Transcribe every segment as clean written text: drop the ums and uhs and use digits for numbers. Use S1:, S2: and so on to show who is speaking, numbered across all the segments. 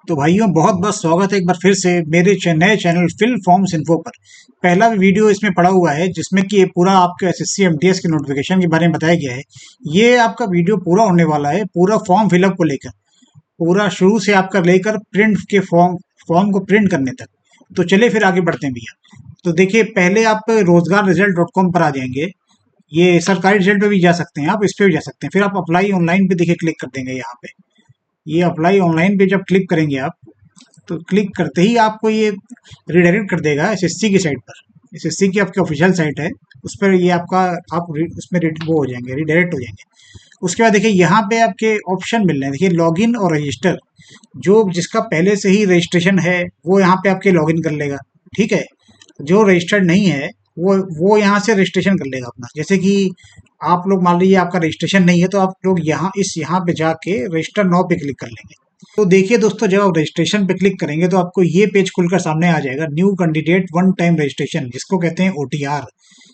S1: तो भाइयों बहुत बहुत स्वागत है एक बार फिर से मेरे नए चैनल फिल फॉर्म्स इन्फो पर। पहला भी वीडियो इसमें पड़ा हुआ है जिसमें कि ये पूरा आपके एसएससी एमटीएस के नोटिफिकेशन के बारे में बताया गया है। ये आपका वीडियो पूरा होने वाला है पूरा फॉर्म फिलअप को लेकर, पूरा शुरू से आपका लेकर प्रिंट के फॉर्म फॉर्म को प्रिंट करने तक। तो चलिए फिर आगे बढ़ते हैं भैया। तो देखिए पहले आप रोजगार रिजल्ट डॉट कॉम पर आ जाएंगे। ये सरकारी रिजल्ट पे भी जा सकते हैं, आप इस पे भी जा सकते हैं। फिर आप अप्लाई ऑनलाइन पे देखिए क्लिक कर देंगे यहाँ पे। ये अप्लाई ऑनलाइन पे जब क्लिक करेंगे आप, तो क्लिक करते ही आपको ये रिडायरेक्ट कर देगा एसएससी की साइट पर। एसएससी की आपकी ऑफिशियल साइट है, उस पर ये आपका उसमें वो हो जाएंगे, रिडायरेक्ट हो जाएंगे। उसके बाद देखिए यहाँ पे आपके ऑप्शन मिल रहे हैं, देखिए लॉगिन और रजिस्टर। जो जिसका पहले से ही रजिस्ट्रेशन है वो यहाँ पे आपके लॉगिन कर लेगा, ठीक है। जो रजिस्टर्ड नहीं है वो यहाँ से रजिस्ट्रेशन कर लेगा अपना। जैसे कि आप लोग मान लीजिए आपका रजिस्ट्रेशन नहीं है, तो आप लोग यहाँ पे जाके रजिस्टर नाउ पे क्लिक कर लेंगे। तो देखिए दोस्तों, जब आप रजिस्ट्रेशन पे क्लिक करेंगे तो आपको ये पेज खुलकर सामने आ जाएगा, new candidate one time registration, जिसको कहते हैं ओटीआर।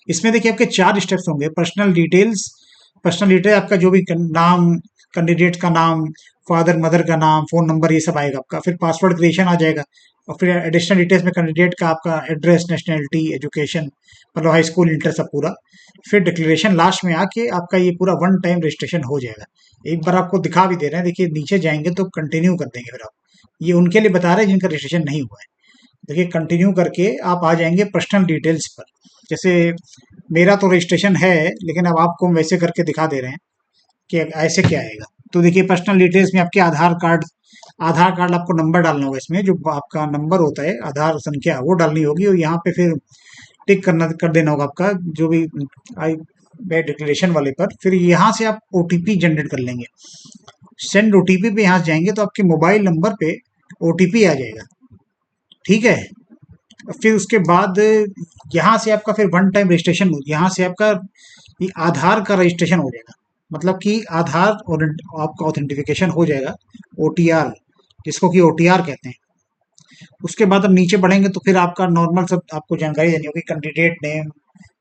S1: इसमें देखिए आपके 4 स्टेप्स होंगे। पर्सनल डिटेल्स, पर्सनल डिटेल आपका जो भी नाम, कैंडिडेट का नाम, फादर मदर का नाम, फोन नंबर, ये सब आएगा आपका। फिर पासवर्ड क्रिएशन आ जाएगा, और फिर एडिशनल डिटेल्स में कैंडिडेट का आपका एड्रेस, नेशनैलिटी, एजुकेशन, मतलब हाई स्कूल, इंटर, सब पूरा। फिर डिक्लेरेशन लास्ट में आके आपका ये पूरा वन टाइम रजिस्ट्रेशन हो जाएगा। एक बार आपको दिखा भी दे रहे हैं, देखिए नीचे जाएंगे तो कंटिन्यू कर देंगे। फिर आप, ये उनके लिए बता रहे हैं जिनका रजिस्ट्रेशन नहीं हुआ है। देखिए कंटिन्यू करके आप आ जाएंगे पर्सनल डिटेल्स पर। जैसे मेरा तो रजिस्ट्रेशन है, लेकिन अब आपको हम वैसे करके दिखा दे रहे हैं कि ऐसे क्या आएगा। तो देखिए पर्सनल डिटेल्स में आपके आधार कार्ड, आधार कार्ड आपको नंबर डालना होगा इसमें, जो आपका नंबर होता है आधार संख्या, वो डालनी होगी। और यहाँ पे फिर टिक करना कर देना होगा आपका जो भी आई मैं डिक्लेरेशन वाले पर। फिर यहाँ से आप ओटीपी जनरेट कर लेंगे। सेंड ओटीपी पे यहाँ से जाएंगे तो आपके मोबाइल नंबर पे ओटीपी आ जाएगा, ठीक है। फिर उसके बाद यहाँ से आपका फिर वन टाइम रजिस्ट्रेशन, यहाँ से आपका ये आधार का रजिस्ट्रेशन हो जाएगा। मतलब कि आधार और आपका ऑथेंटिफिकेशन हो जाएगा, ओटीआर, जिसको कि ओटीआर कहते हैं। उसके बाद अब नीचे बढ़ेंगे तो फिर आपका नॉर्मल सब आपको जानकारी देनी होगी। कैंडिडेट नेम,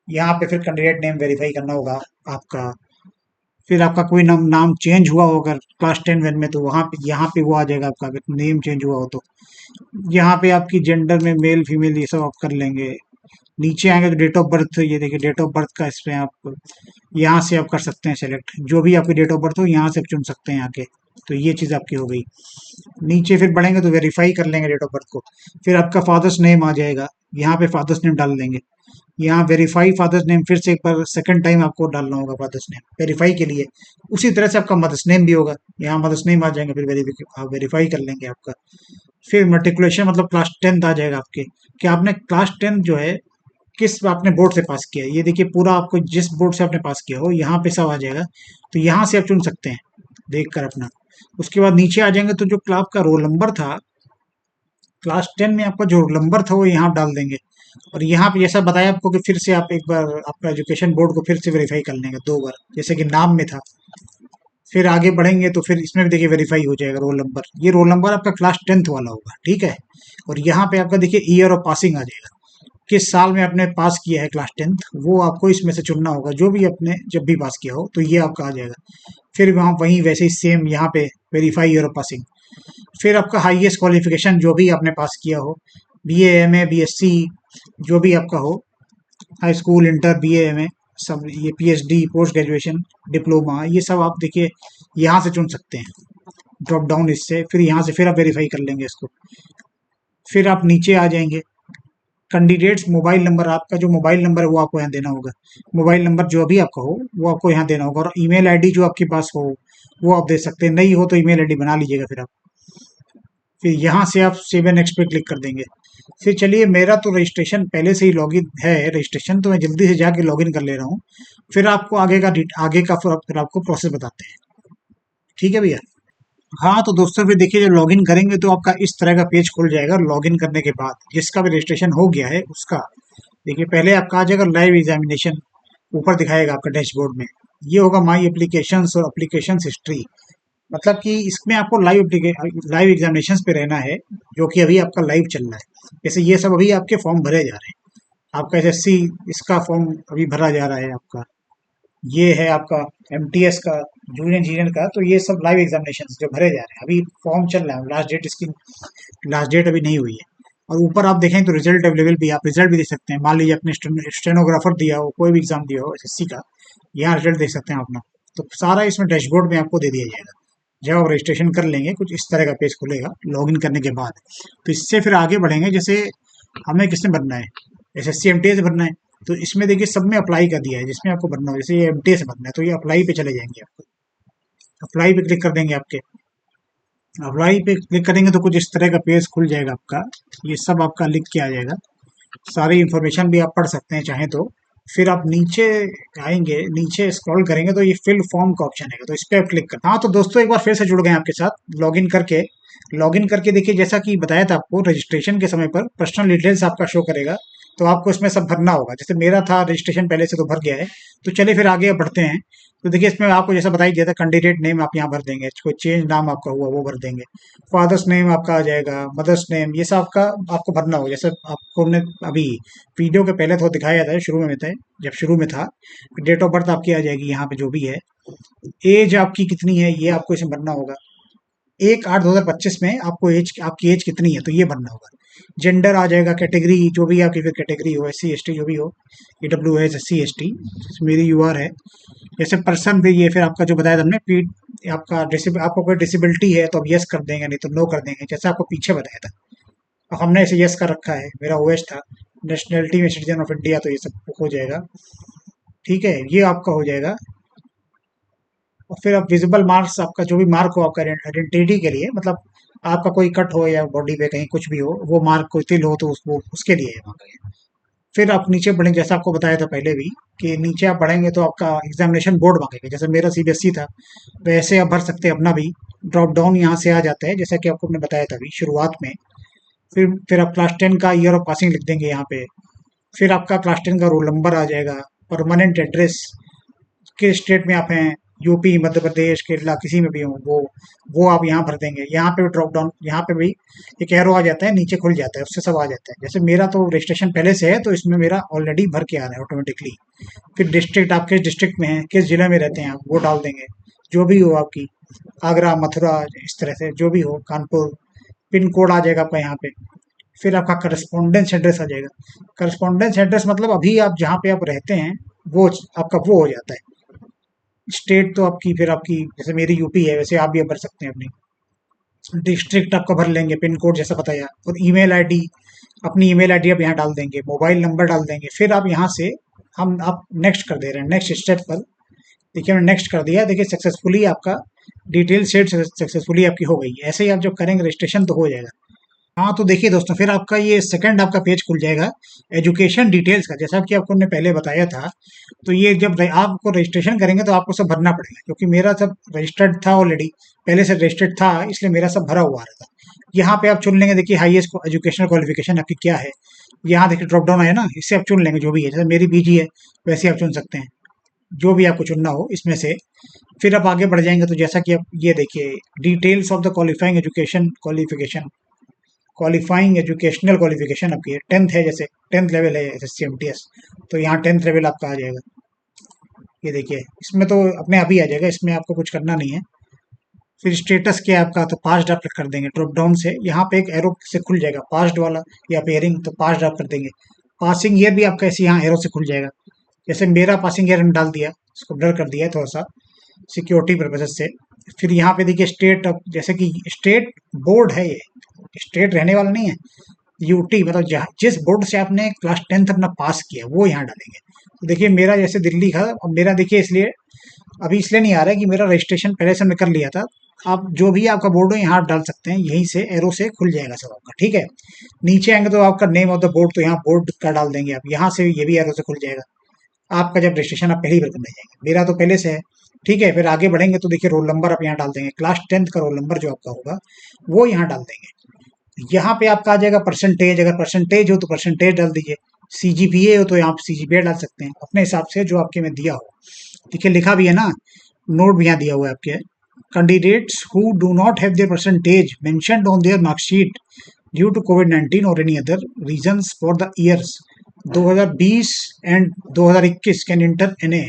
S1: यहाँ पे फिर कैंडिडेट नेम वेरीफाई करना होगा आपका। फिर आपका कोई नाम चेंज हुआ हो अगर क्लास 10 वेन में, तो वहाँ पे यहाँ पे वो आ जाएगा आपका, अगर नेम चेंज हुआ हो तो। यहाँ पे आपकी जेंडर में मेल फीमेल ये सब आप कर लेंगे। नीचे आएंगे तो डेट ऑफ बर्थ, ये देखिए डेट ऑफ बर्थ का इसमें आप यहाँ से आप कर सकते हैं सेलेक्ट, जो भी आपकी डेट ऑफ बर्थ हो यहाँ से आप चुन सकते हैं आके। तो ये चीज़ आपकी हो गई। नीचे फिर बढ़ेंगे तो वेरीफाई कर लेंगे डेट ऑफ बर्थ को। फिर आपका फादर्स नेम आ जाएगा, यहाँ पे फादर्स नेम डाल देंगे। यहाँ वेरीफाई फादर्स नेम, फिर से एक बार सेकंड टाइम आपको डालना होगा फादर्स नेम वेरीफाई के लिए। उसी तरह से आपका मदर्स नेम भी होगा, यहाँ मदर्स नेम आ जाएंगे, फिर वेरीफाई कर लेंगे आपका। फिर मेट्रिकुलेशन मतलब क्लास 10th आ जाएगा आपके, कि आपने क्लास 10 जो है किस आपने बोर्ड से पास किया है। ये देखिए पूरा आपको जिस बोर्ड से आपने पास किया हो यहाँ पे सब आ जाएगा। तो यहाँ से आप चुन सकते हैं देख कर अपना। उसके बाद नीचे आ जाएंगे तो जो क्लास का रोल नंबर था, क्लास 10 में आपका जो रोल नंबर था वो यहाँ डाल देंगे। और यहाँ पे जैसा बताया आपको कि फिर से आप एक बार आपका एजुकेशन बोर्ड को फिर से वेरीफाई कर लेंगे 2 बार, जैसे कि नाम में था। फिर आगे बढ़ेंगे तो फिर इसमें भी देखिए वेरीफाई हो जाएगा रोल नंबर। ये रोल नंबर आपका क्लास 10th वाला होगा, ठीक है। और यहाँ पे आपका देखिए ईयर ऑफ पासिंग आ जाएगा, किस साल में आपने पास किया है क्लास 10th, वो आपको इसमें से चुनना होगा, जो भी आपने जब भी पास किया हो तो ये आपका आ जाएगा। फिर वहाँ वहीं वैसे ही सेम यहाँ पे वेरीफाई ईयर ऑफ पासिंग। फिर आपका हाईएस्ट क्वालिफिकेशन जो भी आपने पास किया हो, बीए, एमए, बीएससी, जो भी आपका हो, high school, inter, BA, MA, सब ये पीएचडी, पोस्ट ग्रेजुएशन, डिप्लोमा, ये सब आप देखिए यहाँ से चुन सकते हैं ड्रॉप डाउन इससे। फिर यहाँ से फिर आप वेरीफाई कर लेंगे इसको। फिर आप नीचे आ जाएंगे, कैंडिडेट्स मोबाइल नंबर, आपका जो मोबाइल नंबर है वो आपको यहाँ देना होगा। मोबाइल नंबर जो भी आपका हो वो आपको यहाँ देना होगा। और ईमेल आईडी जो आपके पास हो वो आप दे सकते हैं, नहीं हो तो ईमेल आईडी बना लीजिएगा फिर आप। फिर यहाँ से आप सेव एंड नेक्स्ट पे क्लिक कर देंगे। फिर चलिए, मेरा तो रजिस्ट्रेशन पहले से ही लॉगिन है रजिस्ट्रेशन, तो मैं जल्दी से जाके लॉगिन कर ले रहा हूँ। फिर आपको आगे का फिर आपको प्रोसेस बताते हैं, ठीक है भैया। हाँ तो दोस्तों, फिर देखिए जब लॉगिन करेंगे तो आपका इस तरह का पेज खुल जाएगा। लॉगिन करने के बाद जिसका भी रजिस्ट्रेशन हो गया है उसका देखिए पहले आपका आ जाएगा लाइव एग्जामिनेशन, ऊपर दिखाएगा आपका डैशबोर्ड में। ये होगा माई एप्लीकेशंस और एप्लीकेशन हिस्ट्री। मतलब कि इसमें आपको लाइव एग्जामिनेशन पे रहना है, जो कि अभी आपका लाइव चल रहा है। जैसे ये सब अभी आपके फॉर्म भरे जा रहे हैं। आपका एसएससी इसका फॉर्म अभी भरा जा रहा है आपका। ये है आपका एमटीएस का, जूनियर इंजीनियर का, तो ये सब लाइव एग्जामिनेशन जो भरे जा रहे हैं, अभी फॉर्म चल रहा है, लास्ट डेट इसकी, लास्ट डेट अभी नहीं हुई है। और ऊपर आप देखें तो रिजल्ट अवेलेबल भी, आप रिजल्ट भी देख सकते हैं। मान लीजिए अपने स्टेनोग्राफर दिया हो, कोई भी एग्जाम दिया हो एसएससी का, यहाँ रिजल्ट देख सकते हैं अपना। तो सारा इसमें डैशबोर्ड में आपको दे दिया जाएगा। जब आप रजिस्ट्रेशन कर लेंगे कुछ इस तरह का पेज खुलेगा लॉगिन करने के बाद। तो इससे फिर आगे बढ़ेंगे, जैसे हमें किसमें भरना है, एसएससी एमटीएस भरना है। तो इसमें देखिए सब में अप्लाई कर दिया है, जिसमें आपको भरना हो, जैसे ये एमटीएस भरना है तो ये अप्लाई पे चले जाएंगे। आपको अप्लाई पे क्लिक कर देंगे, आपके अप्लाई पे क्लिक करेंगे तो कुछ इस तरह का पेज खुल जाएगा आपका। ये सब आपका लिख के आ जाएगा, सारी इन्फॉर्मेशन भी आप पढ़ सकते हैं चाहें तो। फिर आप नीचे आएंगे, नीचे स्क्रॉल करेंगे तो ये फिल फॉर्म का ऑप्शन है, तो इस पर आप क्लिक कर। हाँ तो दोस्तों एक बार फिर से जुड़ गए आपके साथ लॉगिन करके देखिए, जैसा कि बताया था आपको, रजिस्ट्रेशन के समय पर पर्सनल डिटेल्स आपका शो करेगा। तो आपको इसमें सब भरना होगा, जैसे मेरा था रजिस्ट्रेशन पहले से तो भर गया है। तो चलिए फिर आगे बढ़ते हैं। तो देखिए इसमें आपको जैसा बताई दिया था, कैंडिडेट नेम आप यहाँ भर देंगे, कोई चेंज नाम आपका हुआ वो भर देंगे, फादर्स नेम आपका आ जाएगा, मदर्स नेम, ये सब आपका आपको भरना होगा। जैसे आपको हमने अभी वीडियो के पहले तो दिखाया था, शुरू में था, जब शुरू में था, डेट ऑफ बर्थ आपकी आ जाएगी यहाँ पे जो भी है, एज आपकी कितनी है ये आपको इसमें भरना होगा। 1/8/2025 में आपको एज, आपकी एज कितनी है तो ये भरना होगा। जेंडर आ जाएगा, कैटेगरी जो भी आपकी फिर कैटेगरी हो, एससी एसटी जो भी हो, ईडब्ल्यूएस एससी एसटी, मेरी यूआर है। जैसे पर्सन भी ये फिर आपका जो बताया था हमने, आपका आपको कोई डिसेबिलिटी है तो अब यस कर देंगे, नहीं तो नो कर देंगे, जैसे आपको पीछे बताया था। अब हमने इसे यस कर रखा है, मेरा ओएस था। नेशनलिटी में सिटीजन ऑफ इंडिया, तो ये सब हो जाएगा। ठीक है, ये आपका हो जाएगा। और फिर अब विजिबल मार्क्स, आपका जो भी मार्क हो आपका आइडेंटिटी के लिए, मतलब आपका कोई कट हो या बॉडी पे कहीं कुछ भी हो, वो मार्क कोई तिल हो तो उसको उसके लिए है वहाँ का। फिर आप नीचे बढ़ेंगे, जैसा आपको बताया था पहले भी, कि नीचे आप बढ़ेंगे तो आपका एग्जामिनेशन बोर्ड मांगेगा। जैसे मेरा सीबीएसई था, वैसे आप भर सकते हैं अपना भी। ड्रॉप डाउन यहाँ से आ जाता है, जैसा कि आपको मैंने बताया था अभी शुरुआत में। फिर आप क्लास 10 का ईयर ऑफ पासिंग लिख देंगे यहाँ पे। फिर आपका क्लास 10 का रोल नंबर आ जाएगा। परमानेंट एड्रेस, किस स्टेट में आप हैं, यूपी, मध्य प्रदेश, केरला, किसी में भी हो, वो आप यहाँ भर देंगे। यहाँ पे भी ड्रॉप डाउन, यहाँ पे भी एक एरो आ जाता है, नीचे खुल जाता है, उससे सब आ जाता है। जैसे मेरा तो रजिस्ट्रेशन पहले से है, तो इसमें मेरा ऑलरेडी भर के आ रहा है ऑटोमेटिकली। फिर डिस्ट्रिक्ट, आप किस डिस्ट्रिक्ट में हैं, किस जिले में रहते हैं आप, वो डाल देंगे, जो भी हो आपकी, आगरा, मथुरा, इस तरह से जो भी हो, कानपुर। पिन कोड आ जाएगा आपका यहाँ पे। फिर आपका करस्पॉन्डेंस एड्रेस आ जाएगा। करस्पॉन्डेंस एड्रेस मतलब अभी आप जहाँ पे आप रहते हैं, वो आपका वो हो जाता है। स्टेट तो आपकी, फिर आपकी जैसे मेरी यूपी है, वैसे आप भी भर सकते हैं अपनी। डिस्ट्रिक्ट आपका भर लेंगे, पिन कोड जैसा बताया, और ईमेल आईडी, अपनी ईमेल आईडी आप यहाँ डाल देंगे, मोबाइल नंबर डाल देंगे। फिर आप यहाँ से, हम आप नेक्स्ट कर दे रहे हैं, नेक्स्ट स्टेप पर। देखिए मैंने नेक्स्ट कर दिया, देखिए सक्सेसफुली आपका डिटेल सेट सक्सेसफुली आपकी हो गई। ऐसे ही आप जब करेंगे रजिस्ट्रेशन तो हो जाएगा। हाँ तो देखिए दोस्तों, फिर आपका ये सेकंड आपका पेज खुल जाएगा एजुकेशन डिटेल्स का, जैसा कि आपको हमने पहले बताया था। तो ये जब आपको रजिस्ट्रेशन करेंगे तो आपको सब भरना पड़ेगा, क्योंकि मेरा सब रजिस्टर्ड था ऑलरेडी, पहले से रजिस्टर्ड था, इसलिए मेरा सब भरा हुआ आ रहा था। यहाँ पे आप चुन लेंगे, देखिए हाईएस्ट एजुकेशनल क्वालिफिकेशन आपकी क्या है। यहाँ देखिए ड्रॉप डाउन है ना, इससे आप चुन लेंगे जो भी है, जैसे मेरी बीजी है वैसे आप चुन सकते हैं, जो भी आपको चुनना हो इसमें से। फिर आप आगे बढ़ जाएंगे तो जैसा कि आप ये देखिए, details of the qualifying education qualification, qualifying educational qualification आपकी है, 10th है, जैसे 10th लेवल है एसएससी एमटीएस, तो यहाँ 10th लेवल आपका आ जाएगा। ये देखिए इसमें तो अपने आप ही आ जाएगा, इसमें आपको कुछ करना नहीं है। फिर स्टेटस क्या है आपका, तो पास ड्राफ्ट कर देंगे। ड्रॉप डाउन से यहाँ पे एक एरो से खुल जाएगा पास्ड वाला, या पेयरिंग, तो पास ड्राफ्ट कर देंगे। पासिंग ईयर भी आपका ऐसे यहाँ एरो से खुल जाएगा। जैसे मेरा पासिंग ईयर डाल दिया, इसको ब्लर कर दिया है थोड़ा सा सिक्योरिटी पर्पज से। फिर यहाँ पे देखिए स्टेट, अब जैसे कि स्टेट बोर्ड है, ये स्टेट रहने वाला नहीं है, यूटी, मतलब जिस बोर्ड से आपने क्लास 10th अपना पास किया वो यहाँ डालेंगे। तो देखिए मेरा जैसे दिल्ली का, अब मेरा देखिए इसलिए अभी इसलिए नहीं आ रहा है कि मेरा रजिस्ट्रेशन पहले से मैं कर लिया था। आप जो भी आपका बोर्ड हो यहाँ डाल सकते हैं, यहीं से एरो से खुल जाएगा सब आपका। ठीक है, नीचे आएंगे तो आपका नेम ऑफ द बोर्ड, तो यहाँ बोर्ड का डाल देंगे आप, यहाँ से ये भी एरो से खुल जाएगा आपका, जब रजिस्ट्रेशन आप पहली बार करने जाएंगे। मेरा तो पहले से है। ठीक है, फिर आगे बढ़ेंगे तो देखिए रोल नंबर आप यहाँ डाल देंगे, क्लास 10th का रोल नंबर जो आपका होगा वो यहाँ डाल देंगे। यहाँ पे आपका आ जाएगा परसेंटेज, अगर परसेंटेज हो तो परसेंटेज डाल दीजिए, सीजीपीए हो तो यहाँ पे सीजीपीए डाल सकते हैं अपने हिसाब से जो आपके में दिया हो। देखिए लिखा भी है ना, नोट भी यहाँ दिया हुआ है आपके, candidates who do not have their percentage mentioned on their marksheet due to कोविड-19 और any other reasons for the years 2020 and 2021 can enter NA.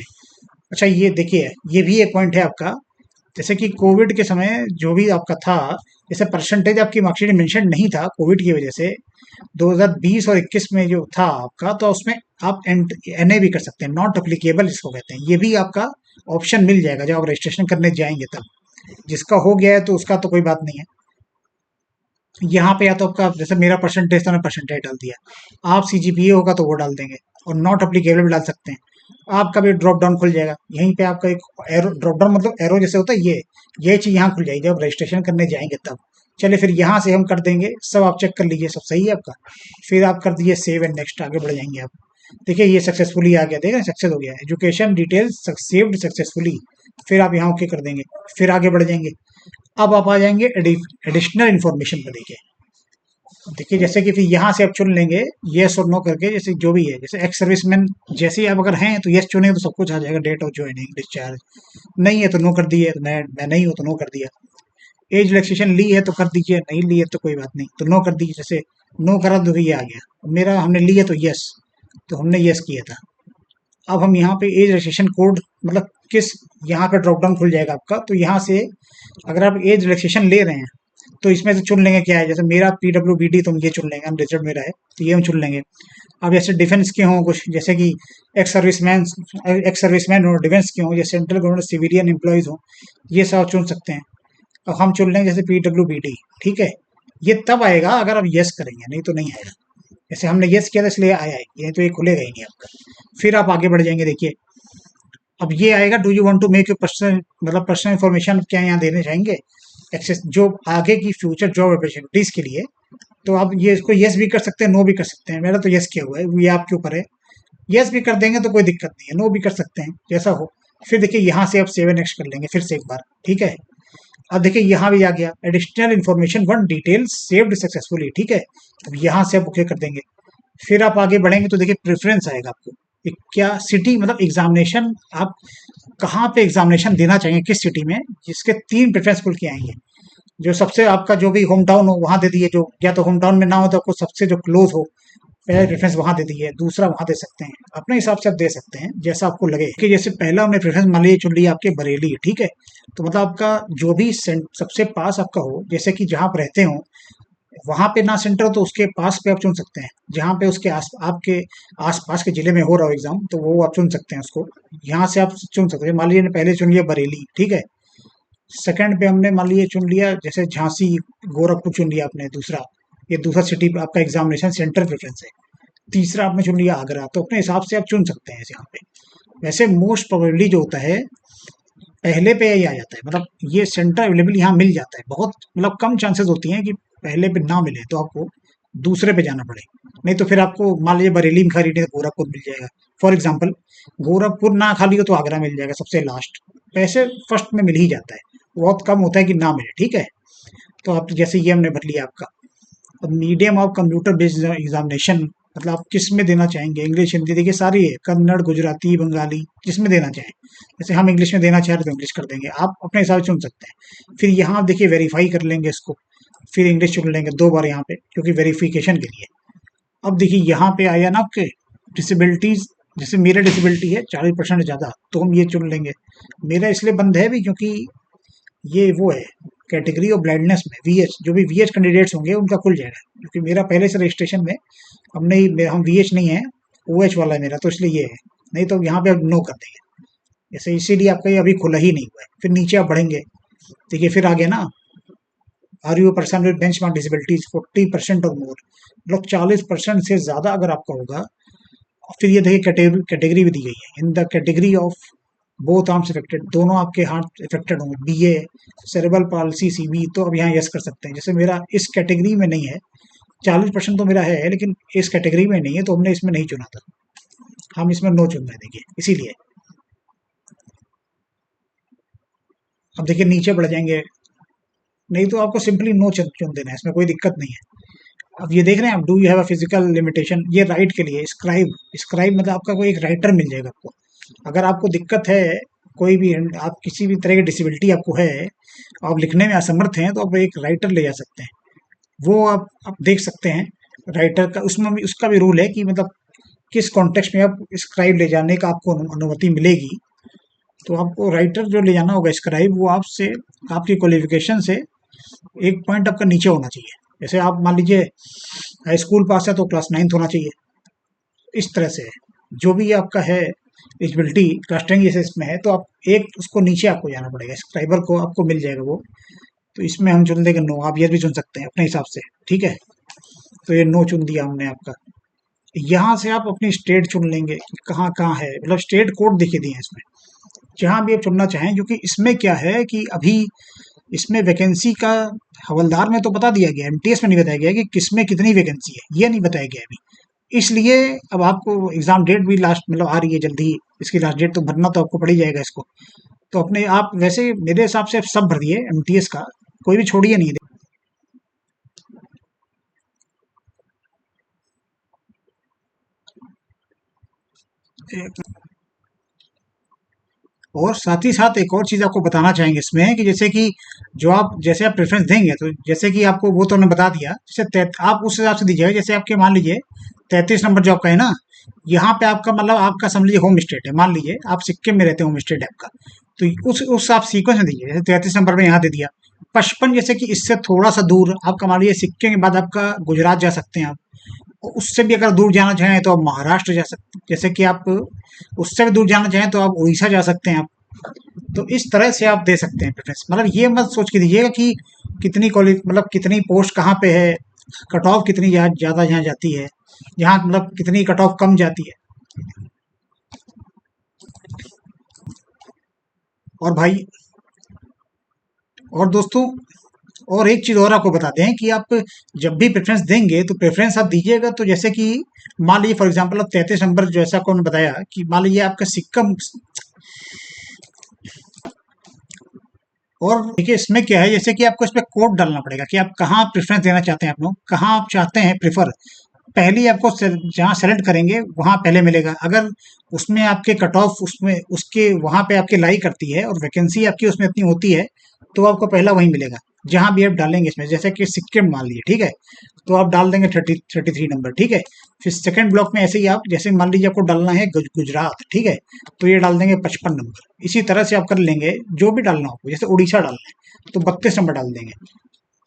S1: अच्छा ये देखिए, ये भी एक पॉइंट है आपका, जैसे कि कोविड के समय जो भी आपका था, जैसे परसेंटेज आपकी मार्कशीट में मेंशन नहीं था कोविड की वजह से, 2020 और 21 में जो था आपका, तो उसमें आप एनए भी कर सकते हैं, नॉट अप्लीकेबल इसको कहते हैं। ये भी आपका ऑप्शन मिल जाएगा जब आप रजिस्ट्रेशन करने जाएंगे तब। जिसका हो गया है तो उसका तो कोई बात नहीं है। यहाँ पे या तो आपका जैसे मेरा परसेंटेज था, मैं परसेंटेज डाल दिया, आप सीजीपीए होगा तो वो डाल देंगे, और नॉट अप्लीकेबल भी डाल सकते हैं। आपका भी ड्रॉप डाउन खुल जाएगा, यहीं पे आपका एक एरो, ड्रॉप डाउन मतलब एरो जैसे होता है, ये चीज यहाँ खुल जाएगी जब रजिस्ट्रेशन करने जाएंगे तब। चलिए फिर यहाँ से हम कर देंगे, सब आप चेक कर लीजिए, सब सही है आपका। फिर आप कर दीजिए सेव एंड नेक्स्ट, आगे बढ़ जाएंगे आप। देखिए ये सक्सेसफुली आ गया, देखिए सक्सेस हो गया, एजुकेशन डिटेल्स सेव्ड सक्सेसफुली। फिर आप यहाँ ओके कर देंगे, फिर आगे बढ़ जाएंगे। अब आप आ जाएंगे एडिशनल इन्फॉर्मेशन पर। देखिए देखिए जैसे कि फिर यहाँ से आप चुन लेंगे यस और नो करके, जैसे जो भी है, जैसे एक्स सर्विसमैन जैसे ही आप अगर हैं तो यस चुनेंगे तो सब कुछ आ जाएगा, डेट ऑफ ज्वाइनिंग, डिस्चार्ज। नहीं है तो नो कर दिए, तो मैं नहीं हूँ तो नो कर दिया। एज रिलैक्सेशन ली है तो कर दीजिए, नहीं ली है तो कोई बात नहीं, तो नो कर दीजिए। जैसे नो करा तो ये आ गया मेरा, हमने ली है तो यस, तो हमने यस किया था। अब हम यहाँ पे एज रिलैक्सेशन कोड मतलब किस, यहाँ पे ड्रॉप डाउन खुल जाएगा आपका, तो यहाँ से अगर आप एज रिलैक्सेशन ले रहे हैं तो इसमें से चुन लेंगे क्या है, जैसे मेरा पीडब्ल्यूबीडी, तो हम ये चुन लेंगे, हम रिजल्ट मेरा है तो ये हम चुन लेंगे। अब जैसे डिफेंस के हों कुछ, जैसे कि एक्स सर्विसमैन हो, डिफेंस के हों, या सेंट्रल गवर्नमेंट सिविलियन एम्प्लॉयज हों, ये सब चुन सकते हैं। अब हम चुन लेंगे जैसे पीडब्ल्यूबीडी, ठीक है। ये तब आएगा अगर आप यस करेंगे, नहीं तो नहीं आएगा। जैसे हमने यस किया था इसलिए आया है, ये तो ये खुलेगा ही नहीं आपका। फिर आप आगे बढ़ जाएंगे, देखिए अब ये आएगा, do you want to make your personal मतलब पर्सनल इन्फॉर्मेशन क्या यहाँ देने चाहेंगे एक्सेस जो आगे की फ्यूचर जॉब अपॉर्चुनिटीज के लिए। तो आप ये इसको यस भी कर सकते हैं, नो भी कर सकते हैं। मेरा तो यस किया हुआ है, ये आपके ऊपर है। यस भी कर देंगे तो कोई दिक्कत नहीं है, नो भी कर सकते हैं, जैसा हो। फिर देखिए यहाँ से आप सेव नेक्स्ट कर लेंगे फिर से एक बार, ठीक है। अब देखिए यहाँ भी आ गया, additional information one detail saved successfully, ठीक है। अब यहाँ से आप ओके कर देंगे। फिर आप आगे बढ़ेंगे तो देखिए प्रेफरेंस आएगा आपको, क्या सिटी मतलब एग्जामिनेशन, आप कहाँ पे एग्जामिनेशन देना चाहेंगे, किस सिटी में, जिसके 3 प्रेफरेंस खुल के आएंगे। जो सबसे आपका जो भी होम टाउन हो वहां दे दिए, जो या तो होम टाउन में ना हो तो आपको सबसे जो क्लोज हो, पहला प्रेफरेंस वहां दे दिए, दूसरा वहां दे सकते हैं, अपने हिसाब से आप दे सकते हैं जैसा आपको लगे। कि जैसे पहला हमने प्रेफरेंस मान लीजिए चुन लिया आपके बरेली, ठीक है। तो मतलब आपका जो भी सबसे पास आपका हो, जैसे कि जहाँ आप रहते हो वहां पे ना सेंटर हो तो उसके पास पे आप चुन सकते हैं, जहाँ पे उसके आपके आसपास के जिले में हो रहा हो एग्जाम, तो वो आप चुन सकते हैं उसको। यहाँ से आप चुन सकते हैं, मान लीजिए पहले चुन लिया बरेली, ठीक है। सेकंड पे हमने मान लीजिए चुन लिया जैसे झांसी, गोरखपुर चुन लिया आपने दूसरा, ये दूसरा सिटी आपका एग्जामिनेशन सेंटर प्रेफरेंस है। तीसरा आपने चुन लिया आगरा, तो अपने हिसाब से आप चुन सकते हैं यहाँ पे। वैसे मोस्ट प्रोबेबली जो होता है पहले पे ही आ जाता है, मतलब ये सेंटर अवेलेबल यहाँ मिल जाता है, बहुत मतलब कम चांसेस होती हैं कि पहले पे ना मिले तो आपको दूसरे पे जाना पड़े। नहीं तो फिर आपको मान लीजिए बरेली में खाली नहीं तो गोरखपुर मिल जाएगा, फॉर एग्जाम्पल। गोरखपुर ना खाली हो तो आगरा मिल जाएगा सबसे लास्ट। पैसे फर्स्ट में मिल ही जाता है, बहुत कम होता है कि ना मिले, ठीक है। तो आप जैसे ये हमने भर लिया आपका। अब medium of computer based examination, मतलब आप किस में देना चाहेंगे, इंग्लिश हिंदी, देखिए सारी है, कन्नड़ गुजराती बंगाली, जिसमें देना चाहें। जैसे हम इंग्लिश में देना चाह रहे तो इंग्लिश कर देंगे, आप अपने हिसाब से चुन सकते हैं। फिर यहाँ आप देखिए वेरीफाई कर लेंगे इसको, फिर इंग्लिश चुन लेंगे 2 बार यहाँ पे क्योंकि वेरिफिकेशन के लिए। अब देखिए यहाँ पे आया ना आपके डिसेबिलिटीज, जैसे मेरा डिसेबिलिटी है 40% ज़्यादा, तो हम ये चुन लेंगे। मेरा इसलिए बंद है भी क्योंकि ये वो है कैटेगरी ऑफ ब्लाइंडनेस में वीएच, जो भी वीएच कैंडिडेट्स होंगे उनका खुल जाएगा, क्योंकि मेरा पहले से रजिस्ट्रेशन में हमने हम वीएच नहीं है, ओएच वाला है मेरा, तो इसलिए ये है। नहीं तो यहाँ पे अब नो कर देंगे, जैसे इसीलिए आपका ये अभी खुला ही नहीं हुआ है। फिर नीचे आप बढ़ेंगे, देखिए फिर आ गया ना, are you person with benchmark disabilities 40% और मोर, मतलब 40% से ज्यादा अगर आपका होगा। फिर ये देखिए कैटेगरी भी दी गई है, in the category of both arms affected, दोनों आपके हाथ इफेक्टेड होंगे, बीए सेरेबल पाल्सी सीबी, तो अब यहाँ यस कर सकते हैं। जैसे मेरा इस कैटेगरी में नहीं है, 40% तो मेरा है लेकिन इस कैटेगरी में नहीं है, तो हमने इसमें नहीं चुना था, हम इसमें नो चुन रहे हैं, देखिए इसीलिए। अब देखिए नीचे बढ़ जाएंगे, नहीं तो आपको सिंपली नो चुन देना है, इसमें कोई दिक्कत नहीं है। अब ये देख रहे हैं आप, do you have a physical limitation, ये राइट के लिए स्क्राइब, स्क्राइब मतलब आपका कोई एक राइटर मिल जाएगा आपको। अगर आपको दिक्कत है कोई भी, आप किसी भी तरह की डिसेबिलिटी आपको है, आप लिखने में असमर्थ हैं, तो आप एक राइटर ले जा सकते हैं। वो आप देख सकते हैं राइटर का, उसमें भी उसका भी रूल है कि मतलब किस कॉन्टेक्स्ट में आप स्क्राइब ले जाने का आपको अनुमति मिलेगी। तो आपको राइटर जो ले जाना होगा स्क्राइब, वो आपसे आपकी क्वालिफिकेशन से एक पॉइंट आपका नीचे होना चाहिए। जैसे आप मान लीजिए हाई स्कूल पास है तो क्लास 9th होना चाहिए। इस तरह से जो भी आपका है एलिजिबिलिटी क्लास 10 जैसे इसमें है, तो आप एक उसको नीचे आपको जाना पड़ेगा। स्क्राइबर को आपको मिल जाएगा वो। तो इसमें हम चुन देंगे नो। आप ये भी चुन सकते हैं अपने हिसाब से, ठीक है। तो ये नो चुन दिया हमने आपका। यहाँ से आप अपनी स्टेट चुन लेंगे कि कहाँ कहाँ है, मतलब स्टेट कोड दिखे दिए हैं इसमें, जहाँ भी आप चुनना चाहें। क्योंकि इसमें क्या है कि अभी इसमें वैकेंसी का हवलदार में तो बता दिया गया, एमटीएस में नहीं बताया गया कि किसमें कितनी वैकेंसी है, ये नहीं बताया गया अभी। इसलिए अब आपको एग्जाम डेट भी लास्ट मतलब आ रही है जल्दी ही, इसकी लास्ट डेट तो भरना तो आपको पड़ ही जाएगा इसको। तो अपने आप वैसे मेरे हिसाब से सब भर दिए एमटीएस का, कोई भी छोड़िए नहीं। और साथ ही साथ एक और चीज़ आपको बताना चाहेंगे इसमें कि जैसे आप प्रेफरेंस देंगे, तो जैसे कि आपको वो तो हमने बता दिया, आप उस हिसाब से दीजिएगा। जैसे आपके मान लीजिए 33 नंबर जो आपका है ना, यहाँ पे आपका मतलब आपका समझ लीजिए होम स्टेट है। मान लीजिए आप सिक्किम में रहते हैं, होम स्टेट है आपका, तो उस आप सीक्वेंस में दीजिए। जैसे 33 नंबर में यहाँ दे दिया 55, जैसे कि इससे थोड़ा सा दूर आपका मान लीजिए सिक्किम के बाद आपका गुजरात जा सकते हैं आप। और उससे भी अगर दूर जाना चाहें तो आप महाराष्ट्र जा सकते हैं। जैसे कि आप उससे भी दूर जाना चाहें तो आप उड़ीसा जा सकते हैं आप। तो इस तरह से आप दे सकते हैं प्रेफरेंस। मतलब ये मत सोच के दीजिएगा कि कितनी कॉलेज मतलब कितनी पोस्ट कहाँ पे है, कट ऑफ कितनी ज़्यादा यहाँ जाती है, यहाँ मतलब कितनी कट ऑफ कम जाती है। और भाई और दोस्तों, और एक चीज़ और आपको बताते हैं कि आप जब भी प्रेफरेंस देंगे तो प्रेफरेंस आप दीजिएगा तो जैसे कि मान लीजिए फॉर एग्जांपल आप 33 नंबर जैसा आपको मैंने बताया कि मान लीजिए आपका सिक्किम। और देखिए इसमें क्या है, जैसे कि आपको इसमें कोड डालना पड़ेगा कि आप कहाँ प्रेफरेंस देना चाहते हैं, आप लोग कहाँ आप चाहते हैं प्रेफर। पहले ही आपको जहाँ सेलेक्ट करेंगे वहाँ पहले मिलेगा। अगर उसमें आपके कट ऑफ उसमें उसके वहाँ पे आपके लाई करती है और वैकेंसी आपकी उसमें इतनी होती है, तो आपको पहला वहीं मिलेगा। जहाँ भी आप डालेंगे इसमें, जैसे कि सिक्किम मान लीजिए, ठीक है, तो आप डाल देंगे 33 नंबर, ठीक है। फिर सेकंड ब्लॉक में ऐसे ही आप जैसे मान लीजिए आपको डालना है गुजरात, ठीक है, तो ये डाल देंगे 55 नंबर। इसी तरह से आप कर लेंगे जो भी डालना हो। जैसे उड़ीसा डालना है तो 32 नंबर डाल देंगे।